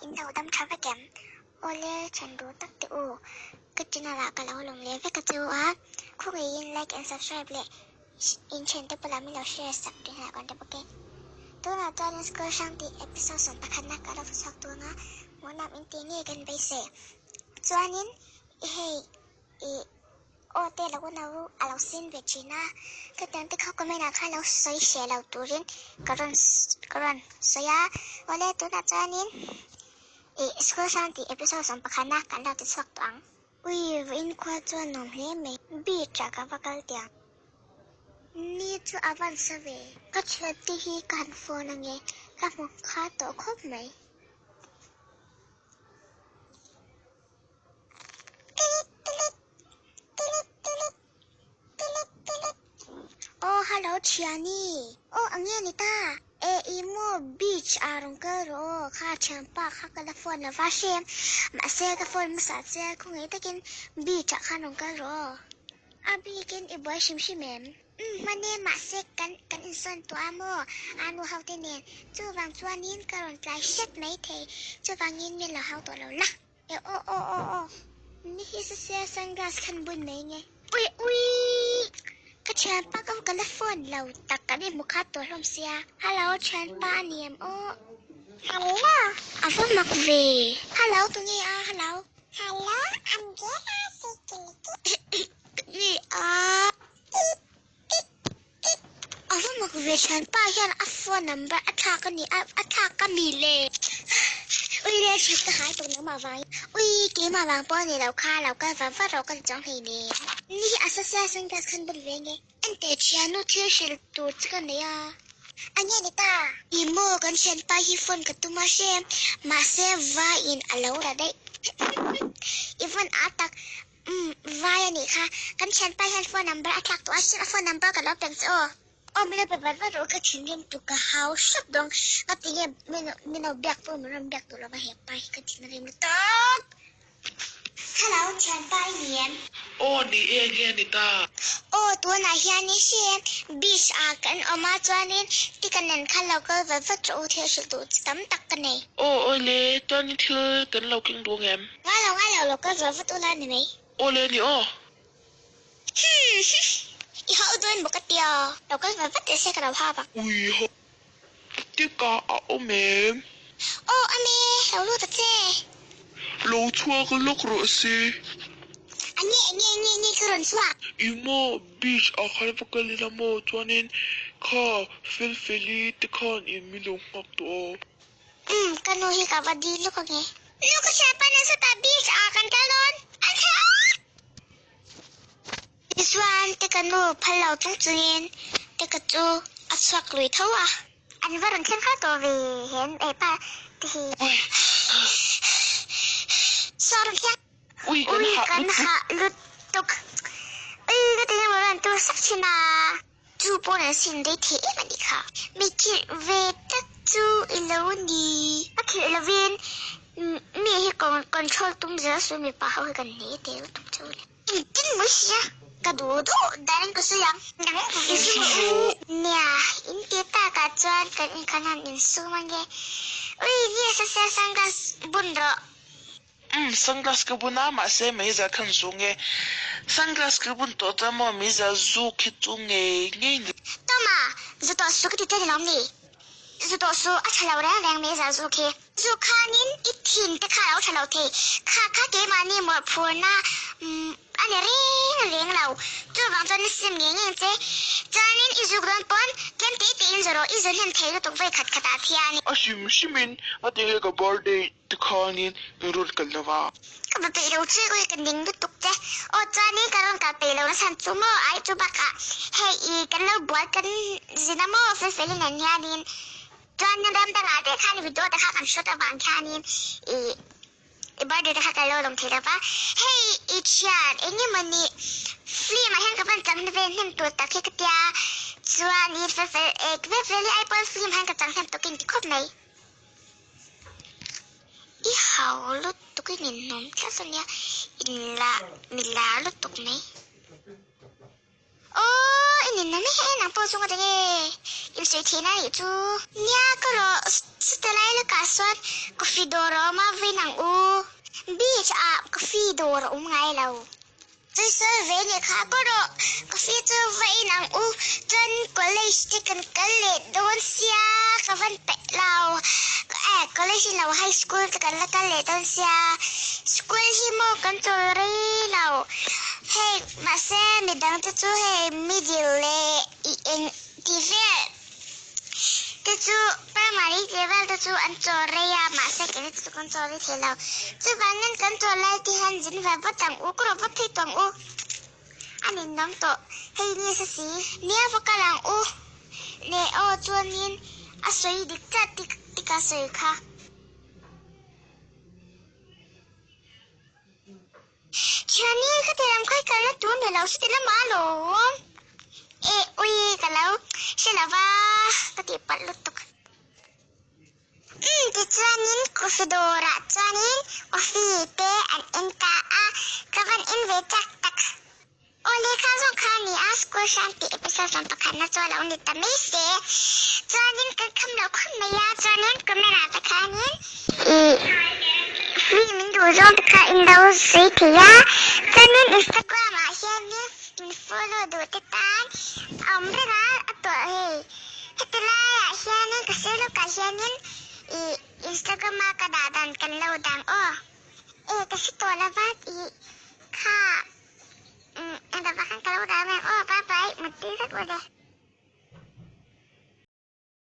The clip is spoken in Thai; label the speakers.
Speaker 1: in đầu đâm trà với kém ô lê chân đố tắc tự cái chuyện là cái lâu lồng lê với cái tiêu á khu người in like and subscribe lệ in trên tập làm mình là share sắp đến là còn tập ok tôi là cho nên score sang thì episode sản tác khăn nát cả đâu phải tôi ngã muốn làm in tiếng nghe gần bây giờ cho nên hey ô tê là quân nào à lâu xin về chị na cái tiếng tích học của mình là khá lâu soi xe lâu tuổi đến karon soi á ô lê tôi là cho nên score sang thì episode sản tác khăn nát cả đâu tích học toán ui vin qua cho nồng lẽ mày bị trả cả vào cái tiếngนี่จะอาวันเสวยก็เชื่อที่การโฟนไงกับมุขค่าตัวครบไหมโอ้ฮัลโหลเชียนี่โอ้อังเงี้ยนิตาอีโมบีชอารมณ์ก็รู้ข้าเชิญป้าข้ากระโฟนแล้วว่าเชมมาเซกระโฟนมาสาเซคงไงตะกินบีชข้านงก็รู้อาบีกินอีบอยชิมชิมมมันเนี่ยมาเซกันอินสันตัวโมอานูเฮาเตเนียนจู่บางตัวนี้กระโดดใจเช็ดไม่เทจู่บางยินมีเราเฮาตัวเราละโอ้นี่ฮิสเซียสังกัสขันบุญไหมไงอุ้ยกระเชิญป้าก็กระโฟนเราตักกันในมุขตัวลมเสียฮัลโหลเชิญป้าเนียมโอ้ฮัลโหลอาฟังมักเวฮัลโหลตัวนี้ฮัลโหลอัมเจ้าสิกินี่ฟังมักเวเชิญป้ายันอัฟฟอนนัมเบอร์อัฐากันนี่อัฐากันมีเลยอุ้ยเรียกชุดทหารตรงนั้นมาวางอุ้ยเกมมาวางป้อนนี่เราฆ่าเราก็ฟังเราก็จ้องให้เนี่ยนี่อาศัยสังกัดขันบริเวณไงอันเตชิอานุเที่ยวเชลตัวจะกันเนี่ยอันนี้นิตาอีโมกันเชิญป้าฮิฟอนกับตุมาเชมมาเซวาอินอลาวระได้อีฟอนอาตักวายนี่ค่ะกันเชิญป้าฮันฟอนนัมเบอร์อัฐาตัวเชลฟอนนัมเบอร์กับเราเป็นโอ้ไม่ได้เป็นแบบว่าเราก็ชินเรียนตุกเฮาชับดงก็ตีเนี่ยไม่เอาแบกตัวมันแบกตัวเรามาเห็บไปก็ชินเรียนไม่ต้องฮัลโหลฉันไปเรียน
Speaker 2: โอ้นี่เองเฮียนิตา
Speaker 1: โอ้ตัวไหนเฮียนี่เชนบิชอากันออกมาจวนนี้ที่กันนั้นค่ะเราก็แบบว่าจะโอเทียสุดตัวตั้มตักกันไหน
Speaker 2: โอ้เล่ตอนนี้เธอกันเรากินดวงแอม
Speaker 1: งั้นเราก็แบบว่าตัวนั้นไหม
Speaker 2: โอ้เล่นี่
Speaker 1: อีเขาตัวนี้บอกกันเดียวเราก็แบบว่าเตะเสกเราภาพอ่ะ
Speaker 2: อุ้ยฮะที่กาเอาแม่
Speaker 1: โอ้อเมเรารู้แต่เจ้
Speaker 2: เราชัวร์กันลูกรู้สิ
Speaker 1: อันนี้คือรันสวะ
Speaker 2: อีโมบีชอาคาร์ฟกัลลิลาโมตัวนี้ข้าเฟลีตะคอนอีมิลงอักตัว
Speaker 1: กันโนฮิกับดีลูกไงลูกก็ใช้ปนันสตาบีชอากันตลอดอันเถอะดิสวันแต่กันโนพะเราต้องจีนแต่กันจูอัศวกลุยเท่าอ่ะอันนี้ว่ารันเช่นข้าตัววีเห็นป้าที่สอนแค่กันหาลุดตุกก็ตีเหมือนตัวสักชินาจูปนสินได้เทมันดีค่ะมีคิดเวทักจูอิเลวันดีก็คืออิเลวันมีให้ก่อนชอบตุ้มเสือสวยมีป่าเขาให้กันนี้เดี๋ยวตุ้มเจอเลยจริงมั้ยเชียกระดูดูได้ยังก็สยังเนี่ยอินเดียตากาจวนกันอินขนาดอินซูมันเงี้ยเนี่ยสังกัสบุญรอ
Speaker 2: สังกัสกับบุญน้ามาเสไม่จะขันสูงเงสังกัสกับบุญตัวจะมั่วไม่จะสู้คิดจุงเงงี้
Speaker 1: ต่อมาจะต่อสู้กับที่เจ้าหน้าที่จะต่อสู้อัชลาวแรงไม่จะสู้เคสู้ขานินอีทินแต่ขาเราชลาวเทขาเกมานี่หมดพูน่าอันนี้เร่งเราจู่บางจนสิ่งเงี้ยเจ๊จานินอิจุกรันปอนเกันตีอินจะรออิจุเห็นเทก็ต้องไปขัดตาที่อันนี้
Speaker 2: ชิมินมาเดี๋ยวกับบอร์ดี้ตะคานินรูดกันแล้วว่า
Speaker 1: ก็แบบไปเราช่วยกันดิ้งดุตุกเจ๊โอ้จานี่กันลองกับไปเราสันจูโม่ไอจูบักะเฮ้ยกันเราบวชกันซินาโม่เฟลินันยานินจานยังเริ่มตั้งแต่ข้าในวิดีโอแต่ข้ากันชุดบางแค่นี้บอร์ดี้แต่ข้ากันลงทีละปะเฮ้ยอีชาร์เอ็งยังมันนี่ฟลีมาเห็นกับมันจำได้เป็นเห็นตัวตะเคียนเดียจวนนี่เฟลิไอปอนฟลีมาเห็นกับจังเห็นตัวกินที่ครบไหนอีเขาลุดตุกินนมแค่ส่วนเนี้ยมิลาลุดตุกไหมโอ้อินนไม่เห็นหนังโป๊ซุงกันเองอิมสวยทีน่าอยู่จูเนี่ยก็รอ sa talay na kaswan, kafidoro mavinang beach kafidoro ngay law. Sa survey ni kakoro, kafidoro inang dyan college tikan kalit, doon siya kavan law. College law, high school tikan kalit, doon siya school himo kantori law. Hey, masa midang tutu hey middle in TV. Tutu primary level tutu ancore ya masa kini tutu kantori thelaw. Tu bangan kantola ti hanjin va batang ukro bathi tong anin nam to hey ni sa si niya bakalang ne chuanin asoi dikta tika soi kha. Chani ka teram kai kana tu ne lau sila malo. Uy kalau sila ba pati palutok. Di chuanin kufidora chuanin ofite an inka kavan inve tak. Ole kazong kani asko shanti episode ang pakana chuala unit tamise. Chuanin kakamlaw kumaya chuanin kumena pakanin. Free min duzon pakain daw siya. Chuanin Instagram siya ni follow do titan. Amrera ato Hitilaya siya ni kaselo ka siya ni Instagram makadadan kanlaw dang kasi tola bat ka. Ang dapat kang kalau dami. Bye-bye. Magtisak mo deh.